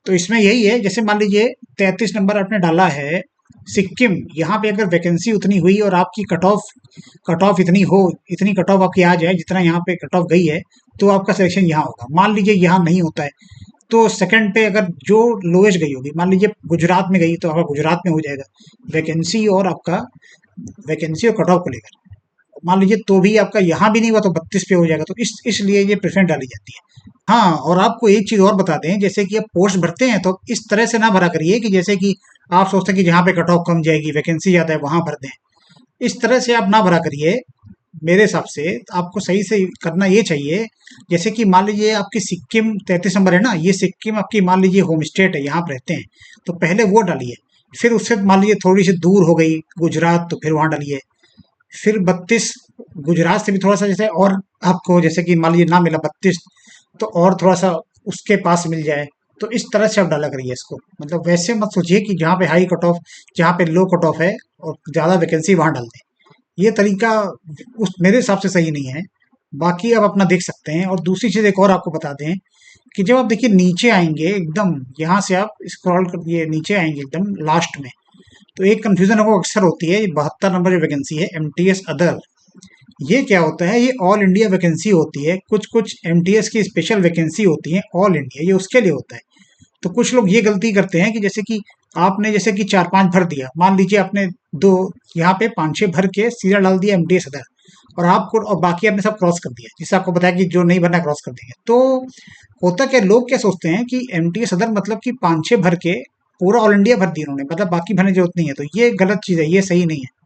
S1: तो इसमें यही है, जैसे मान लीजिए 33 नंबर आपने डाला है सिक्किम, यहाँ पे अगर वैकेंसी उतनी हुई और आपकी कट ऑफ इतनी हो, इतनी कट ऑफ आपकी आ जाए जितना यहाँ पे कट ऑफ गई है, तो आपका सिलेक्शन यहाँ होगा। मान लीजिए यहाँ नहीं होता है तो सेकंड पे अगर जो लोएस्ट गई होगी, मान लीजिए गुजरात में गई, तो आपका गुजरात में हो जाएगा वैकेंसी और आपका वैकेंसी और कट ऑफ को लेकर। मान लीजिए तो भी आपका यहाँ भी नहीं हुआ तो 32 पे हो जाएगा। तो इसलिए ये प्रेफरेंस डाली जाती है। हाँ, और आपको एक चीज और बता दें, जैसे कि आप पोस्ट भरते हैं तो इस तरह से ना भरा करिए कि जैसे कि आप सोचते हैं कि जहाँ पे कट ऑफ कम जाएगी, वैकेंसी ज्यादा है, वहां भर दें। इस तरह से आप ना भरा करिए। मेरे हिसाब से आपको सही से करना ये चाहिए। जैसे कि मान लीजिए आपकी सिक्किम 33 नंबर है ना, ये सिक्किम आपकी मान लीजिए होम स्टेट है, यहाँ पे रहते हैं, तो पहले वो डालिए। फिर उससे मान लीजिए थोड़ी सी दूर हो गई गुजरात, तो फिर वहां डालिए। फिर 32 गुजरात से भी थोड़ा सा जैसे और आपको जैसे कि मान लीजिए ना मिला 32, तो और थोड़ा सा उसके पास मिल जाए। तो इस तरह से आप डाला करिए इसको। मतलब वैसे मत सोचिए कि जहाँ पे हाई कट ऑफ, जहाँ पे लो कट ऑफ है और ज्यादा वैकेंसी वहां डाल दें। ये तरीका उस मेरे हिसाब से सही नहीं है। बाकी आप अपना देख सकते हैं। और दूसरी चीज एक और आपको बता दें कि जब आप देखिए नीचे आएंगे एकदम, यहाँ से आप स्क्रॉल कर दिए नीचे आएंगे एकदम लास्ट में, तो एक कंफ्यूजन आपको अक्सर होती है। 72 नंबर जो वैकेंसी है एमटीएस अदर, ये क्या होता है? ये ऑल इंडिया वैकेंसी होती है। कुछ कुछ एमटीएस की स्पेशल वैकेंसी होती है ऑल इंडिया, ये उसके लिए होता है। तो कुछ लोग ये गलती करते हैं कि जैसे कि 4-5 भर दिया, मान लीजिए आपने दो यहाँ पे 5-6 भर के सीधा डाल दिया एमटीएस अदर, और बाकी आपने सब क्रॉस कर दिया, जिससे आपको बताया कि जो नहीं भरना क्रॉस कर देंगे। तो होता क्या, लोग क्या सोचते हैं कि एमटीएस अदर मतलब कि 5-6 भर के पूरा ऑल इंडिया भर दिया उन्होंने, मतलब बाकी भरने जरूरत नहीं है। तो ये गलत चीज है, ये सही नहीं है।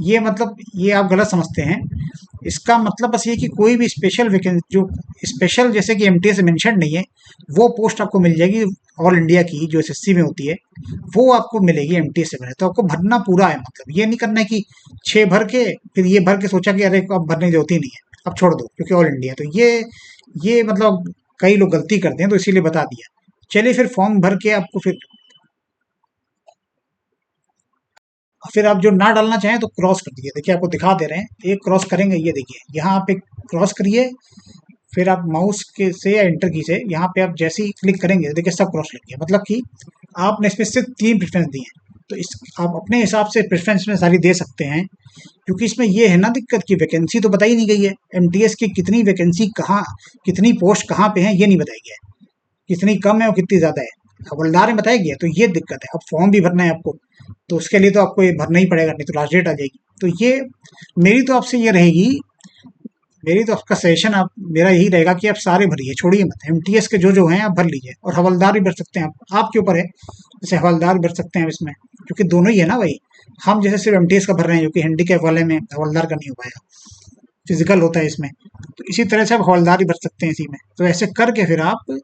S1: ये मतलब ये आप गलत समझते हैं। इसका मतलब बस ये कि कोई भी स्पेशल वैकेंसी जो स्पेशल जैसे कि एमटीएस से मेंशन नहीं है, वो पोस्ट आपको मिल जाएगी ऑल इंडिया की जो एसएससी में होती है, वो आपको मिलेगी एमटीएस से भरे। तो आपको भरना पूरा है, मतलब ये नहीं करना है कि 6 भर के फिर ये भर के सोचा कि अरे अब भरने की जरूरत ही नहीं है, अब छोड़ दो क्योंकि ऑल इंडिया। तो ये मतलब कई लोग गलती करते हैं, तो इसीलिए बता दिया। चलिए फिर फॉर्म भर के आपको फिर फिर आप जो ना डालना चाहें तो क्रॉस कर दीजिए। देखिए आपको दिखा दे रहे हैं, एक क्रॉस करेंगे, ये देखिए यहाँ आप एक क्रॉस करिए, फिर आप माउस के से या एंटर की से यहाँ पे आप जैसे ही क्लिक करेंगे देखिए सब क्रॉस लग गया। मतलब कि आपने इसमें सिर्फ 3 प्रेफ़रेंस दी हैं। तो इस आप अपने हिसाब से प्रेफ़रेंस में सारी दे सकते हैं, क्योंकि इसमें ये है ना दिक्कत की वैकेंसी तो बताई नहीं गई है। एमटीएस की कितनी वैकेंसी कहाँ, कितनी पोस्ट कहाँ पे हैं, ये नहीं बताया गया है। कितनी कम है और कितनी ज़्यादा है, हवलदार में बताया गया है, तो ये दिक्कत है। अब फॉर्म भी भरना है आपको, तो उसके लिए तो आपको ये भरना ही पड़ेगा, नहीं तो लास्ट डेट आ जाएगी। तो ये मेरी तो आपसे ये रहेगी, मेरी तो आपका सजेशन आप मेरा यही रहेगा कि आप सारे भरिए, छोड़िए मत। एमटीएस के जो हैं आप भर लीजिए, और हवलदार भी भर सकते हैं आप, आपके ऊपर है। जैसे हवलदार भर सकते हैं इसमें, क्योंकि दोनों ही है ना भाई। हम जैसे सिर्फ एमटीएस का भर रहे हैं, जो कि हैंडीकैप वाले में हवलदार का नहीं हो पाएगा, फिजिकल होता है इसमें। तो इसी तरह से आप हवलदार ही भर सकते हैं इसी में। तो ऐसे करके फिर आप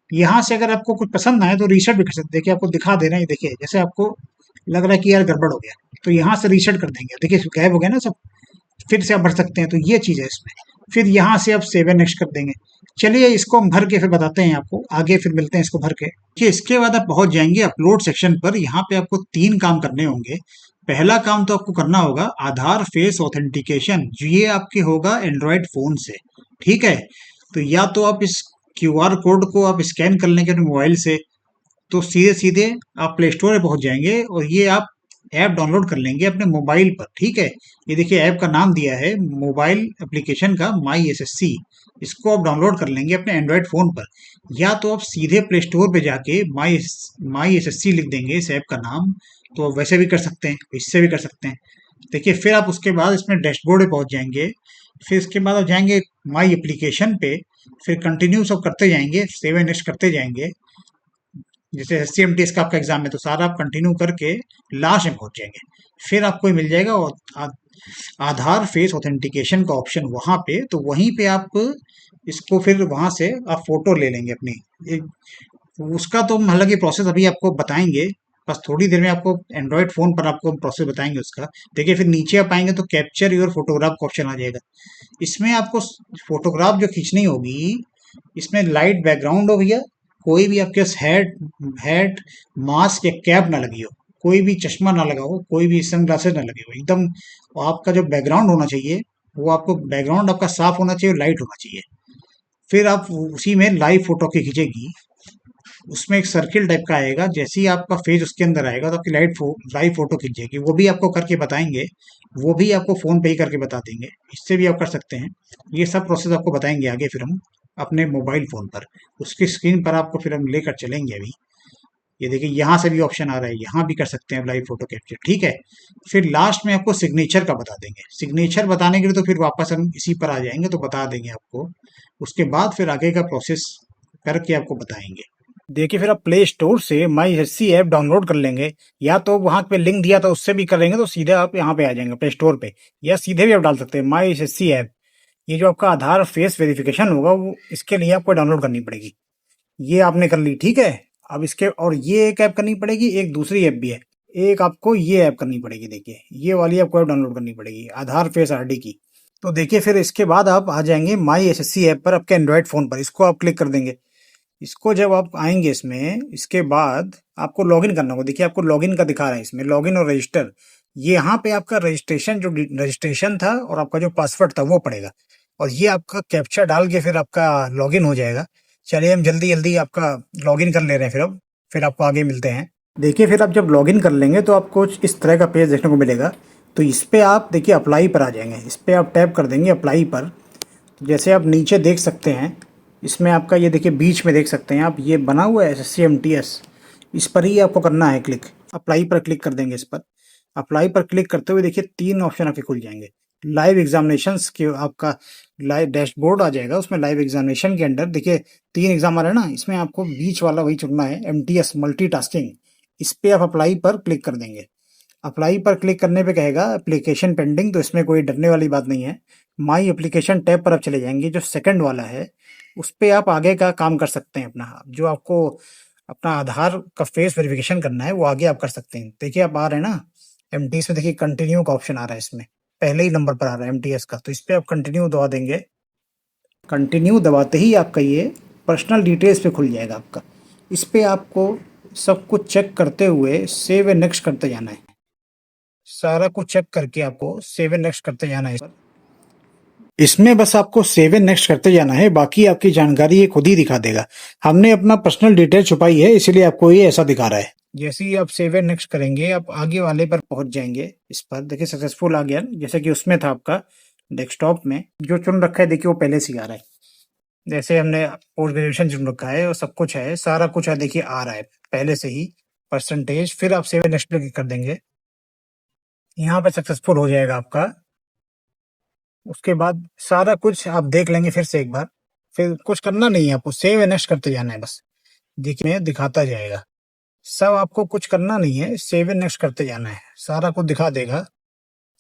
S1: यहाँ से अगर आपको कुछ पसंद ना आए तो रीसेट भी कर सकते हैं। देखिए आपको दिखा दे रहे हैं, देखिए जैसे आपको लग रहा है कि यार गड़बड़ हो गया, तो यहाँ से रीसेट कर देंगे। देखिए गायब हो गया ना सब, फिर से आप भर सकते हैं। तो ये चीज़ है इसमें। फिर यहाँ से आप सेव एंड नेक्स्ट कर देंगे। चलिए इसको हम भर के फिर बताते हैं आपको आगे, फिर मिलते हैं इसको भर के। देखिए इसके बाद आप पहुंच जाएंगे अपलोड सेक्शन पर। यहाँ पे आपको 3 काम करने होंगे। पहला काम तो आपको करना होगा आधार फेस ऑथेंटिकेशन, ये आपके होगा एंड्रॉयड फोन से, ठीक है। तो या तो आप इस क्यूआर कोड को आप स्कैन कर लेंगे अपने मोबाइल से, तो सीधे सीधे आप प्ले स्टोर पे पहुंच जाएंगे और ये आप ऐप डाउनलोड कर लेंगे अपने मोबाइल पर, ठीक है। ये देखिए ऐप का नाम दिया है मोबाइल एप्लीकेशन का माई एसएससी। इसको आप डाउनलोड कर लेंगे अपने एंड्रॉयड फ़ोन पर, या तो आप सीधे प्ले स्टोर पे जाके माई एसएससी लिख देंगे इस ऐप का नाम। तो आप वैसे भी कर सकते हैं, इससे भी कर सकते हैं। देखिए फिर आप उसके बाद इसमें डैशबोर्ड पे पहुंच जाएंगे। फिर इसके बाद आप जाएंगे माई एप्लीकेशन पे, फिर कंटिन्यू सब करते जाएंगे, सेव एंड नेक्स्ट करते जाएंगे। जैसे एससीएमटीएस का आपका एग्जाम है, तो सारा आप कंटिन्यू करके लास्ट में पहुंच जाएंगे। फिर आपको ये मिल जाएगा और आधार फेस ऑथेंटिकेशन का ऑप्शन वहां पे, तो वहीं पे आप इसको फिर वहां से आप फोटो ले लेंगे अपनी। उसका तो हम हालांकि प्रोसेस अभी आपको बताएंगे, बस थोड़ी देर में आपको एंड्रॉयड फोन पर आपको प्रोसेस बताएंगे उसका। देखिए फिर नीचे आप आएंगे तो कैप्चर योर फोटोग्राफ का ऑप्शन आ जाएगा। इसमें आपको फोटोग्राफ जो खींचनी होगी, इसमें लाइट बैकग्राउंड हो भैया, कोई भी आपके पास हेड हेड मास्क या कैप ना लगी हो, कोई भी चश्मा ना लगा हो, कोई भी सनग्लासेस ना लगे हो, एकदम आपका जो बैकग्राउंड होना चाहिए वो आपको बैकग्राउंड आपका साफ होना चाहिए, लाइट होना चाहिए। फिर आप उसी में लाइव फोटो की खींचेगी, उसमें एक सर्किल टाइप का आएगा, जैसे ही आपका फेस उसके अंदर आएगा तो आपकी लाइव फोटो खींच जाएगी। वो भी आपको करके बताएंगे, वो भी आपको फोन पे ही करके बता देंगे, इससे भी आप कर सकते हैं। ये सब प्रोसेस आपको बताएंगे आगे फिर हम अपने मोबाइल फोन पर, उसकी स्क्रीन पर आपको फिर हम लेकर चलेंगे अभी। ये देखिए यहाँ से भी ऑप्शन आ रहा है, यहाँ भी कर सकते हैं लाइव फोटो कैप्चर, ठीक है। फिर लास्ट में आपको सिग्नेचर का बता देंगे। सिग्नेचर बताने के लिए तो फिर वापस हम इसी पर आ जाएंगे, तो बता देंगे आपको। उसके बाद फिर आगे का प्रोसेस करके आपको बताएंगे। देखिए फिर आप प्ले स्टोर से माई एसएससी ऐप डाउनलोड कर लेंगे, या तो वहां पे लिंक दिया था उससे भी करेंगे, तो सीधे आप यहाँ पे आ जाएंगे प्ले स्टोर पे, या सीधे भी आप डाल सकते हैं माई एसएससी ऐप। ये जो आपका आधार फेस वेरिफिकेशन होगा, वो इसके लिए आपको डाउनलोड करनी पड़ेगी। ये आपने कर ली, ठीक है। अब इसके और ये एक ऐप करनी पड़ेगी, एक दूसरी ऐप भी है, एक आपको ये ऐप करनी पड़ेगी। देखिए ये वाली आपको ऐप डाउनलोड करनी पड़ेगी आधार फेस आरडी की। तो देखिए फिर इसके बाद आप आ जाएंगे माई एसएससी ऐप पर आपके एंड्रॉयड फोन पर, इसको आप क्लिक कर देंगे। इसको जब आप आएंगे इसमें, इसके बाद आपको लॉगिन करना होगा। देखिए आपको लॉगिन का दिखा रहा है इसमें, लॉगिन और रजिस्टर। ये यहाँ पे आपका रजिस्ट्रेशन, जो रजिस्ट्रेशन था और आपका जो पासवर्ड था वो पड़ेगा, और ये आपका कैप्चा डाल के फिर आपका लॉगिन हो जाएगा। चलिए हम जल्दी जल्दी आपका लॉगिन कर ले रहे हैं फिर अब, फिर आपको आगे मिलते हैं। देखिए फिर आप जब लॉगिन कर लेंगे तो आपको इस तरह का पेज देखने को मिलेगा। तो इस पर आप देखिए अप्लाई पर आ जाएंगे, इस पर आप टैप कर देंगे अप्लाई पर। जैसे आप नीचे देख सकते हैं, इसमें आपका ये देखिए बीच में देख सकते हैं आप, ये बना हुआ है एसएससी एमटीएस, इस पर ही आपको करना है क्लिक। अप्लाई पर क्लिक कर देंगे इस पर। अप्लाई पर क्लिक करते हुए देखिए 3 ऑप्शन आपके खुल जाएंगे। लाइव एग्जामिनेशंस के आपका लाइव डैशबोर्ड आ जाएगा, उसमें लाइव एग्जामिनेशन के अंदर देखिए 3 एग्जाम आ रहे हैं ना, इसमें आपको बीच वाला वही चुनना है, एमटीएस मल्टीटास्किंग। इस पे आप अप्लाई पर क्लिक कर देंगे। अप्लाई पर क्लिक करने पे कहेगा एप्लीकेशन पेंडिंग, तो इसमें कोई डरने वाली बात नहीं है। माई एप्लीकेशन टैब पर आप चले जाएंगे, जो सेकंड वाला है उस पर आप आगे का काम कर सकते हैं अपना, जो आपको अपना आधार का फेस वेरिफिकेशन करना है वो आगे आप कर सकते हैं। देखिए आप आ रहे हैं ना एमटीएस में, देखिए कंटिन्यू का ऑप्शन आ रहा है, इसमें पहले ही नंबर पर आ रहा है एमटीएस का, तो इस पर आप कंटिन्यू दबा देंगे। कंटिन्यू दबाते ही आपका ये पर्सनल डिटेल्स पे खुल जाएगा आपका। इस पर आपको सब कुछ चेक करते हुए सेव एंड नेक्स्ट करते जाना है। सारा कुछ चेक करके आपको सेव एंड नेक्स्ट करते जाना है। इसमें बस आपको सेव एंड नेक्स्ट करते जाना है, बाकी आपकी जानकारी ये खुद ही दिखा देगा। हमने अपना पर्सनल डिटेल छुपाई है, इसीलिए आपको ये ऐसा दिखा रहा है। जैसे ही आप सेव एंड नेक्स्ट करेंगे, आप आगे वाले पर पहुंच जाएंगे। इस पर देखिए सक्सेसफुल आ गया, जैसे कि उसमें था आपका डेस्कटॉप में जो चुन रखा है, देखिए वो पहले से ही आ रहा है। जैसे हमने पोस्ट ग्रेजुएशन चुन रखा है और सब कुछ है, सारा कुछ है, देखिए आ रहा है पहले से ही परसेंटेज। फिर आप सेव एंड नेक्स्ट पे क्लिक कर देंगे, यहाँ पे सक्सेसफुल हो जाएगा आपका। उसके बाद सारा कुछ आप देख लेंगे फिर से एक बार। फिर कुछ करना नहीं है आपको, सेव एंड नेक्स्ट करते जाना है बस। देखिए दिखाता जाएगा, सब आपको कुछ करना नहीं है, सेव एंड नेक्स्ट करते जाना है, सारा कुछ दिखा देगा।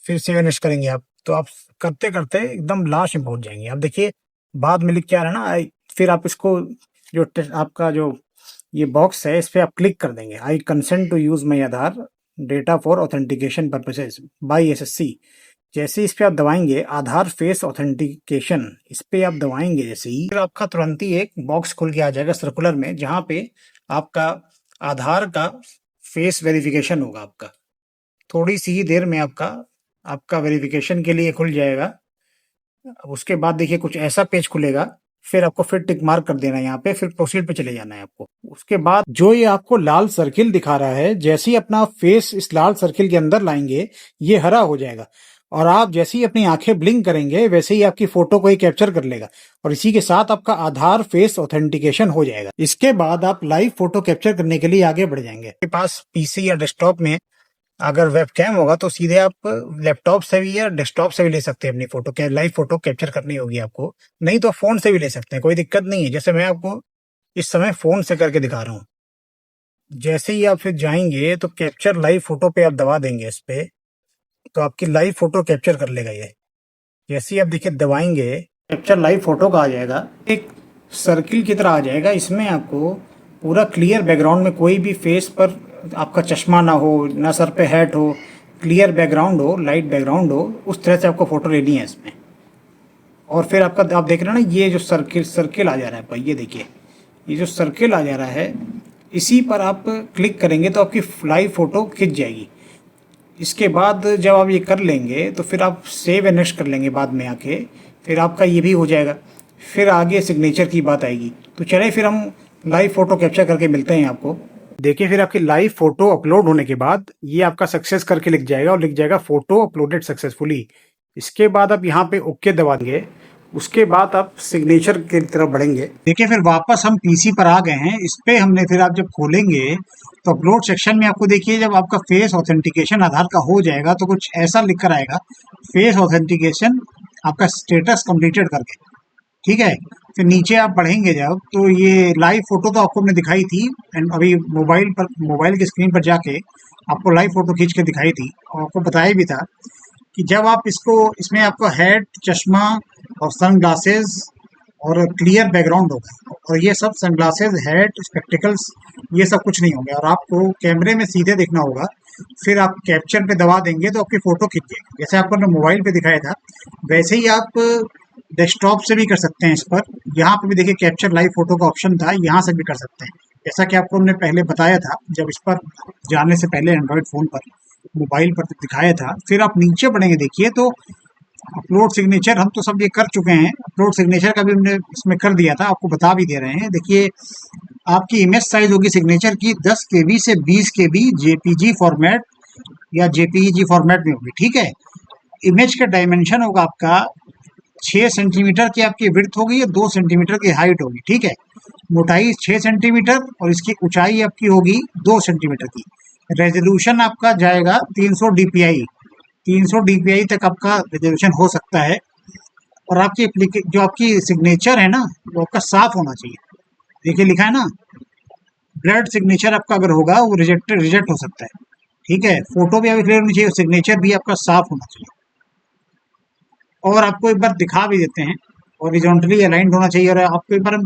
S1: फिर सेव एंड नेक्स्ट करेंगे आप, तो आप करते करते एकदम लास्ट में पहुंच जाएंगे। आप देखिए बाद में लिख के आ रहा है ना, फिर आप इसको जो आपका जो ये बॉक्स है, इस पे आप क्लिक कर देंगे। I consent to use my Aadhaar data for authentication purposes by SSC. जैसे इस पे आप दबाएंगे आधार फेस ऑथेंटिकेशन, इस पे आप दबाएंगे जैसे ही, फिर आपका तुरंत ही एक बॉक्स खुल के आ जाएगा सर्कुलर में, जहां पे आपका आधार का फेस वेरिफिकेशन होगा आपका। थोड़ी सी ही देर में आपका वेरिफिकेशन के लिए खुल जाएगा। उसके बाद देखिए कुछ ऐसा पेज खुलेगा, फिर आपको फिर टिक मार्क कर देना है यहाँ पे, फिर प्रोसीड पे चले जाना है आपको। उसके बाद जो ये आपको लाल सर्किल दिखा रहा है, जैसे ही अपना फेस इस लाल सर्किल के अंदर लाएंगे, ये हरा हो जाएगा। और आप जैसे ही अपनी आंखें ब्लिंक करेंगे, वैसे ही आपकी फोटो को ही कैप्चर कर लेगा, और इसी के साथ आपका आधार फेस ऑथेंटिकेशन हो जाएगा। इसके बाद आप लाइव फोटो कैप्चर करने के लिए आगे बढ़ जाएंगे। आपके पास पीसी या डेस्कटॉप में अगर वेबकैम होगा तो सीधे आप लैपटॉप से भी या डेस्कटॉप से भी ले सकते हैं अपनी फोटो, लाइव फोटो कैप्चर करनी होगी आपको। नहीं तो फोन से भी ले सकते हैं, कोई दिक्कत नहीं है। जैसे मैं आपको इस समय फोन से करके दिखा रहा हूँ। जैसे ही आप फिर जाएंगे तो कैप्चर लाइव फोटो पे आप दबा देंगे इस पे, तो आपकी लाइव फोटो कैप्चर कर लेगा ये। जैसे ही आप देखिए दबाएंगे, कैप्चर लाइव फोटो का आ जाएगा, एक सर्किल की तरह आ जाएगा। इसमें आपको पूरा क्लियर बैकग्राउंड में कोई भी फेस पर आपका चश्मा ना हो, ना सर पे हैट हो, क्लियर बैकग्राउंड हो, लाइट बैकग्राउंड हो, उस तरह से आपको फोटो लेनी है इसमें। और फिर आप देख रहे हैं ना, ये जो सर्किल आ जा रहा है आपका, ये देखिए ये जो सर्किल आ जा रहा है, इसी पर आप क्लिक करेंगे तो आपकी लाइव फोटो खिंच जाएगी। इसके बाद जब आप ये कर लेंगे तो फिर आप सेव एंड नेक्स्ट कर लेंगे बाद में आके, फिर आपका ये भी हो जाएगा। फिर आगे सिग्नेचर की बात आएगी। तो चले फिर हम लाइव फोटो कैप्चर करके मिलते हैं आपको। देखिए फिर आपकी लाइव फोटो अपलोड होने के बाद ये आपका सक्सेस करके लिख जाएगा, और लिख जाएगा फोटो अपलोडेड सक्सेसफुली। इसके बाद आप यहाँ पे ओके दबा देंगे। उसके बाद आप सिग्नेचर की तरफ बढ़ेंगे। देखिए फिर वापस हम पीसी पर आ गए हैं। इस पे हमने फिर आप जब खोलेंगे तो अपलोड सेक्शन में आपको देखिए, जब आपका फेस ऑथेंटिकेशन आधार का हो जाएगा तो कुछ ऐसा लिख कर आएगा, फेस ऑथेंटिकेशन आपका स्टेटस कंप्लीटेड करके, ठीक है। फिर नीचे आप बढ़ेंगे जब, तो ये लाइव फोटो तो आपको हमने दिखाई थी, एंड अभी मोबाइल की स्क्रीन पर जाके आपको लाइव फोटो खींच के दिखाई थी, और आपको बताया भी था कि जब आप इसमें आपको हेड, चश्मा और सन ग्लासेज और क्लियर बैकग्राउंड होगा, और ये सब सन ग्लासेज, हेड, स्पेक्टिकल्स, ये सब कुछ नहीं होंगे, और आपको कैमरे में सीधे देखना होगा। फिर आप कैप्चर पे दबा देंगे तो आपकी फोटो खींच जाएगी। जैसे आपको मोबाइल पे दिखाया था, वैसे ही आप डेस्कटॉप से भी कर सकते हैं। इस पर यहाँ पे भी देखिए कैप्चर लाइव फोटो का ऑप्शन था, यहाँ से भी कर सकते हैं। जैसा कि आपको हमने पहले बताया था, जब इस पर जाने से पहले एंड्रॉयड फ़ोन पर, मोबाइल पर दिखाया था। फिर आप नीचे बढ़ेंगे, देखिए तो अपलोड सिग्नेचर, हम तो सब ये कर चुके हैं। अपलोड सिग्नेचर का भी हमने इसमें कर दिया था, आपको बता भी दे रहे हैं। देखिए आपकी इमेज साइज होगी सिग्नेचर की 10 KB से 20 KB JPG फॉर्मेट या JPEG फॉर्मेट में होगी, ठीक है। इमेज का डायमेंशन होगा आपका 6 सेंटीमीटर की आपकी विड्थ होगी, या 2 सेंटीमीटर की हाइट होगी, ठीक है। मोटाई 6 सेंटीमीटर और इसकी ऊंचाई आपकी होगी 2 सेंटीमीटर की। रेजोल्यूशन आपका जाएगा 300 DPI, 300 DPI तक आपका रेजोल्यूशन हो सकता है। और आपकी जो आपकी सिग्नेचर है ना, वो आपका साफ होना चाहिए। देखिए लिखा है ना, ब्लड सिग्नेचर आपका अगर होगा वो रिजेक्ट हो सकता है, ठीक है। फोटो भी आपकी क्लियर होनी चाहिए, सिग्नेचर भी आपका साफ होना चाहिए। और आपको एक बार दिखा भी देते हैं, हॉरिजॉन्टली अलाइंड होना चाहिए। और आपको एक बार हम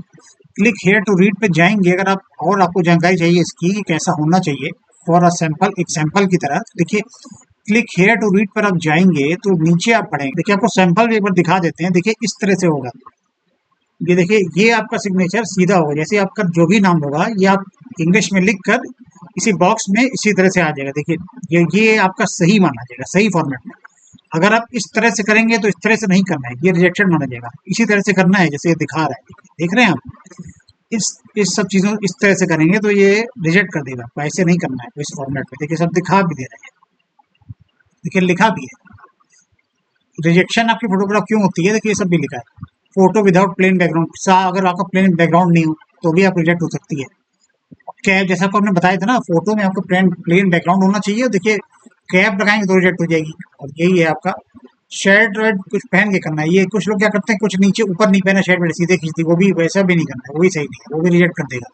S1: क्लिक हेयर टू रीड पे जाएंगे, अगर आप और आपको जानकारी चाहिए इसकी कैसा होना चाहिए फॉर अ सैंपल, एक सैंपल की तरह, देखिए क्लिक हेयर टू रीड पर आप जाएंगे तो नीचे आप पढ़ेंगे। देखिए आपको सैंपल भी एक बार दिखा देते हैं। देखिए इस तरह से होगा, ये देखिए, ये आपका सिग्नेचर सीधा होगा, जैसे आपका जो भी नाम होगा ये आप इंग्लिश में लिख कर इसी बॉक्स में इसी तरह से आ जाएगा। देखिए, ये आपका सही माना जाएगा, सही फॉर्मेट में। अगर आप इस तरह से करेंगे तो इस तरह से नहीं करना है, ये रिजेक्टेड माना जाएगा। इसी तरह से करना है जैसे ये दिखा रहा है, देख रहे हैं आप। इस सब चीजों इस तरह से करेंगे तो ये रिजेक्ट कर देगा, तो ऐसे नहीं करना है इस फॉर्मेट में। देखिए, सब दिखा भी दे रहे हैं, देखिए लिखा भी है। रिजेक्शन आपकी फोटोग्राफ क्यों होती है, देखिए ये सब भी लिखा है। फोटो विदाउट प्लेन बैकग्राउंड, अगर आपका प्लेन बैकग्राउंड नहीं हो तो भी आप रिजेक्ट हो सकती है। कैप, जैसा आपको हमने बताया था ना, फोटो में आपको प्लेन प्लेन बैकग्राउंड होना चाहिए। देखिए, कैप लगाएंगे तो रिजेक्ट हो जाएगी। और यही है आपका शर्ट वर्ट कुछ पहन के करना है। ये कुछ लोग क्या करते हैं, कुछ नीचे ऊपर नहीं पहना शर्ट वेट, सीधे खींचती, वो भी वैसा भी नहीं करना है, वो भी सही नहीं है, वो भी रिजेक्ट कर देगा।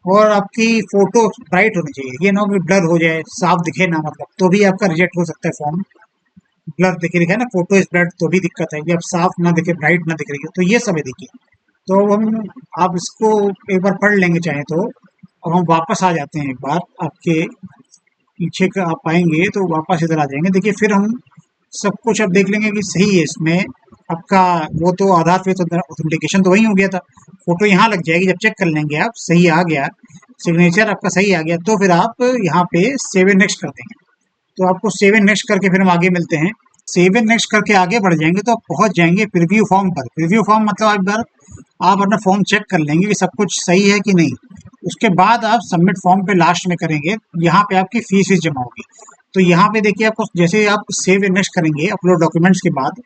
S1: और आपकी फोटो ब्राइट होनी चाहिए, ये ना हो कि ब्लर हो जाए, साफ दिखे ना, मतलब तो भी आपका रिजेक्ट हो सकता है फॉर्म। ब्लर देखिए लिखा है ना, फोटो इज ब्लर, तो भी दिक्कत है। ये अब साफ ना दिखे, ब्राइट ना दिख रही है, तो ये सब है देखिए। तो हम आप इसको एक बार पढ़ लेंगे चाहे तो। अब हम वापस आ जाते हैं, एक बार आपके पीछे का आप आएंगे तो वापस इधर आ जाएंगे। देखिए, फिर हम सब कुछ अब देख लेंगे कि सही है इसमें। आपका वो तो आधार फेस ऑथेंटिकेशन तो वही हो गया था, फोटो यहाँ लग जाएगी। जब चेक कर लेंगे आप सही आ गया, सिग्नेचर आपका सही आ गया, तो फिर आप यहाँ पे सेव एंड नेक्स्ट कर देंगे। तो आपको सेव एंड नेक्स्ट करके फिर हम आगे मिलते हैं। सेव एंड नेक्स्ट करके आगे बढ़ जाएंगे तो आप पहुंच जाएंगे प्रीव्यू फॉर्म पर। प्रीव्यू फॉर्म मतलब एक बार आप अपना फॉर्म चेक कर लेंगे कि सब कुछ सही है कि नहीं। उसके बाद आप सबमिट फॉर्म पे लास्ट में करेंगे, यहाँ पे आपकी फीस जमा होगी। तो यहाँ पे देखिए, आपको जैसे आप सेव एंड नेक्स्ट करेंगे अपलोड डॉक्यूमेंट्स के बाद,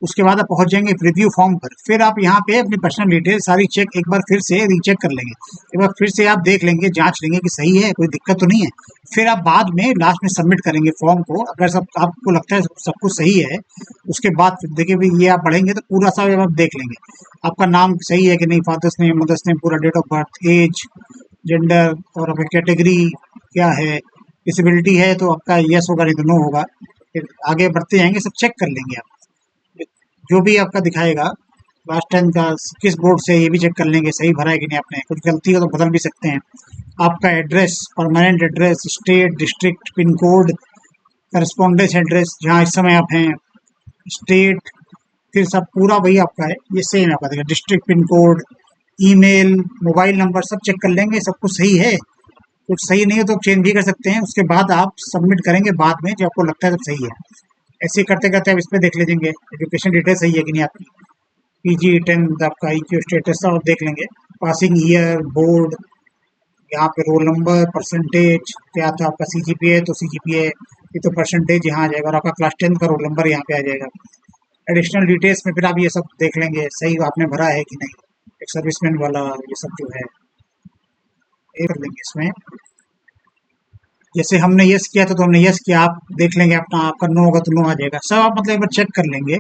S1: उसके बाद आप पहुंच जाएंगे प्रीव्यू फॉर्म पर। फिर आप यहाँ पे अपनी पर्सनल डिटेल सारी चेक एक बार फिर से रीचेक कर लेंगे। एक बार फिर से आप देख लेंगे, जांच लेंगे कि सही है, कोई दिक्कत तो नहीं है। फिर आप बाद में लास्ट में सबमिट करेंगे फॉर्म को। अगर सब आपको लगता है सब कुछ सही है, उसके बाद फिर देखिए भाई, ये आप पढ़ेंगे तो पूरा सब आप देख लेंगे आपका नाम सही है कि नहीं, फादर्स नेम, मदर्स नेम, पूरा date of birth, age, gender, और आपकी कैटेगरी क्या है, डिसेबिलिटी है तो आपका यस होगा, नहीं तो नो होगा। फिर आगे बढ़ते जाएंगे, सब चेक कर लेंगे आप। जो भी आपका दिखाएगा लास्ट टाइम का किस बोर्ड से, ये भी चेक कर लेंगे सही भरा है कि नहीं। आपने कुछ गलती हो तो बदल भी सकते हैं। आपका address, permanent address, state, district, pin code, correspondence address जहाँ इस समय आप हैं, स्टेट, फिर सब पूरा वही आपका है, ये सेम आपका देगा। District, pin code, email, mobile number, सब चेक कर लेंगे सब कुछ सही है। कुछ सही नहीं है तो चेंज भी कर सकते हैं, उसके बाद आप सबमिट करेंगे बाद में, जो आपको लगता है सब सही है। ऐसे करते करते आप इस पर देख लीजिएंगे एजुकेशन डिटेल सही है कि नहीं आपकी। पीजी 10 आपका IQ स्टेटस सब आप देख लेंगे, पासिंग ईयर, बोर्ड, यहाँ पे रोल नंबर, परसेंटेज क्या था आपका, CGPA तो CGPA, ये तो परसेंटेज यहाँ आ जाएगा, और आपका क्लास 10 का रोल नंबर यहाँ पे आ जाएगा। एडिशनल डिटेल्स में फिर आप ये सब देख लेंगे सही आपने भरा है कि नहीं, एक सर्विसमैन वाला ये सब जो है ये कर लेंगे इसमें। जैसे हमने यस किया था तो हमने यस किया, आप देख लेंगे अपना, आपका नो होगा तो नो आ जाएगा। सब आप मतलब एक बार चेक कर लेंगे।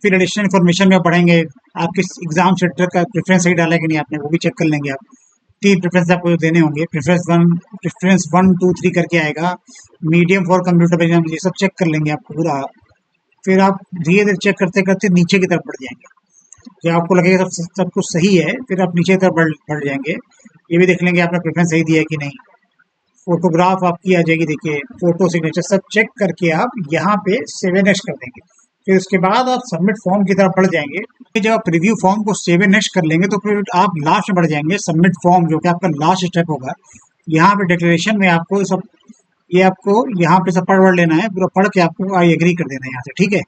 S1: फिर एडिशनल इन्फॉर्मेशन में पढ़ेंगे, आप किस एग्जाम सेंटर का प्रेफरेंस सही डाला है कि नहीं आपने, वो भी चेक कर लेंगे आप। 3 प्रेफरेंस आपको देने होंगे, प्रेफरेंस 1 2 3 करके आएगा, मीडियम फॉर कंप्यूटर एग्जाम, ये सब चेक कर लेंगे आप पूरा। फिर आप धीरे धीरे चेक करते करते नीचे की तरफ बढ़ जाएंगे। जब आपको लगेगा सब कुछ सही है, फिर आप नीचे की तरफ बढ़ जाएंगे। ये भी देख लेंगे आपने प्रेफरेंस सही दिया है कि नहीं। फोटोग्राफ आपकी आ जाएगी, देखिए फोटो सिग्नेचर सब चेक करके आप यहाँ पे सेव एंड नेक्स्ट कर देंगे। फिर उसके बाद आप सबमिट फॉर्म की तरफ बढ़ जाएंगे। फिर जब आप रिव्यू फॉर्म को सेव एंड नेक्स्ट कर लेंगे तो फिर आप लास्ट में बढ़ जाएंगे सबमिट फॉर्म, जो कि आपका लास्ट स्टेप होगा। यहाँ पे डिक्लेरेशन में आपको सब ये आपको यहाँ पे सब पढ़ लेना है, पूरा पढ़ के आपको आई एग्री कर देना है यहाँ से, ठीक है।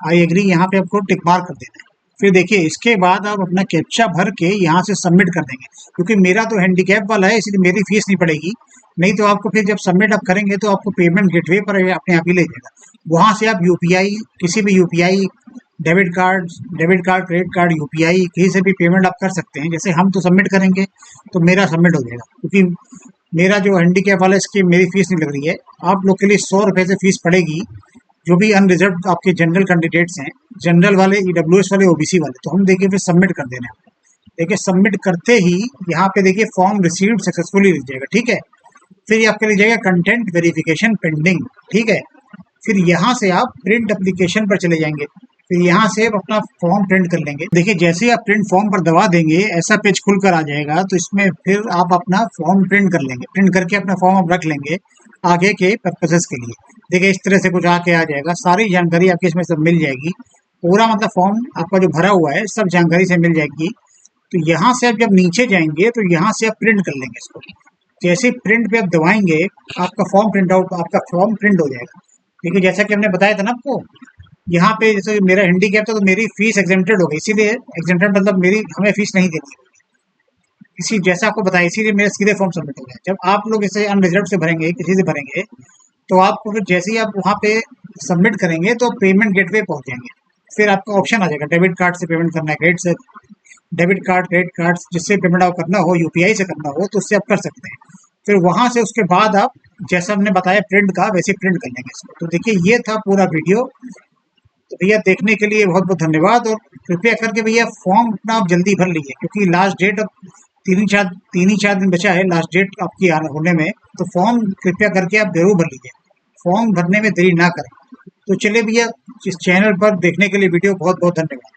S1: आई एग्री यहाँ पे आपको टिक मार्क कर देना है। फिर देखिए, इसके बाद आप अपना कैप्चा भर के यहाँ से सबमिट कर देंगे। क्योंकि मेरा तो हैंडीकैप वाला है, इसलिए मेरी फीस नहीं पड़ेगी। नहीं तो आपको फिर जब सबमिट आप करेंगे तो आपको पेमेंट गेटवे पर अपने आप ही ले जाएगा। वहाँ से आप यूपीआई, किसी भी UPI, debit card, credit card, UPI, कहीं से भी पेमेंट आप कर सकते हैं। जैसे हम तो सबमिट करेंगे तो मेरा सबमिट हो जाएगा, क्योंकि मेरा जो हैंडीकैप वाला इसकी मेरी फीस नहीं लग रही है। आप लोग के लिए 100 रुपये से फीस पड़ेगी, जो भी अनरिजर्व आपके जनरल कैंडिडेट्स हैं, जनरल वाले, EWS वाले, OBC वाले। तो हम देखिए फिर सबमिट कर देना है। देखिए सबमिट करते ही यहाँ पे देखिए फॉर्म रिसीव्ड सक्सेसफुली लिख जाएगा, ठीक है। फिर ये आपके लिख जाएगा कंटेंट वेरिफिकेशन पेंडिंग, ठीक है। फिर यहाँ से आप प्रिंट एप्लीकेशन पर चले जाएंगे। फिर यहाँ से आप अपना फॉर्म प्रिंट कर लेंगे। देखिए जैसे ही आप प्रिंट फॉर्म पर दबा देंगे, ऐसा पेज खुल कर आ जाएगा। तो इसमें फिर आप अपना फॉर्म प्रिंट कर लेंगे। प्रिंट करके अपना फॉर्म आप रख लेंगे आगे के पर्पसेस के लिए। देखिए इस तरह से कुछ आके आ जाएगा, सारी जानकारी आपकी इसमें सब मिल जाएगी। पूरा मतलब फॉर्म आपका जो भरा हुआ है सब जानकारी से मिल जाएगी। तो यहाँ से आप जब नीचे जाएंगे तो यहाँ से आप प्रिंट कर लेंगे इसको। जैसे प्रिंट पे आप दबाएंगे आपका फॉर्म प्रिंट आउट, आपका फॉर्म प्रिंट हो जाएगा। देखिए जैसा कि हमने बताया था ना आपको, यहाँ पे जैसे मेरा हैंडीकैप था तो मेरी फीस एग्जेम्प्टेड हो गई, इसीलिए एग्जेम्प्टेड मतलब मेरी हमें फीस नहीं देनी है। इसी जैसा आपको बताया, इसीलिए मेरा सीधे फॉर्म सबमिट हो गया। जब आप लोग इसे अनरिजर्व से भरेंगे, किसी से भरेंगे, तो आपको फिर जैसे ही आप वहाँ पे सबमिट करेंगे तो पेमेंट गेटवे पहुँच जाएंगे। फिर आपका ऑप्शन आ जाएगा डेबिट कार्ड से पेमेंट करना है, क्रेडिट से, डेबिट कार्ड, क्रेडिट कार्ड जिससे पेमेंट आप करना हो, यूपीआई से करना हो तो उससे आप कर सकते हैं। फिर वहाँ से उसके बाद आप जैसा हमने बताया प्रिंट का, वैसे प्रिंट कर लेंगे इसको। तो देखिए ये था पूरा वीडियो। तो भैया देखने के लिए बहुत बहुत धन्यवाद, और कृपया करके भैया फॉर्म अपना आप जल्दी भर लीजिए, क्योंकि लास्ट डेट अब 3 ही 4 दिन बचा है लास्ट डेट आपकी होने में। तो फॉर्म कृपया करके आप जरूर भर लीजिए, फॉर्म भरने में देरी ना करें। तो चलिए भैया, इस चैनल पर देखने के लिए वीडियो बहुत बहुत धन्यवाद।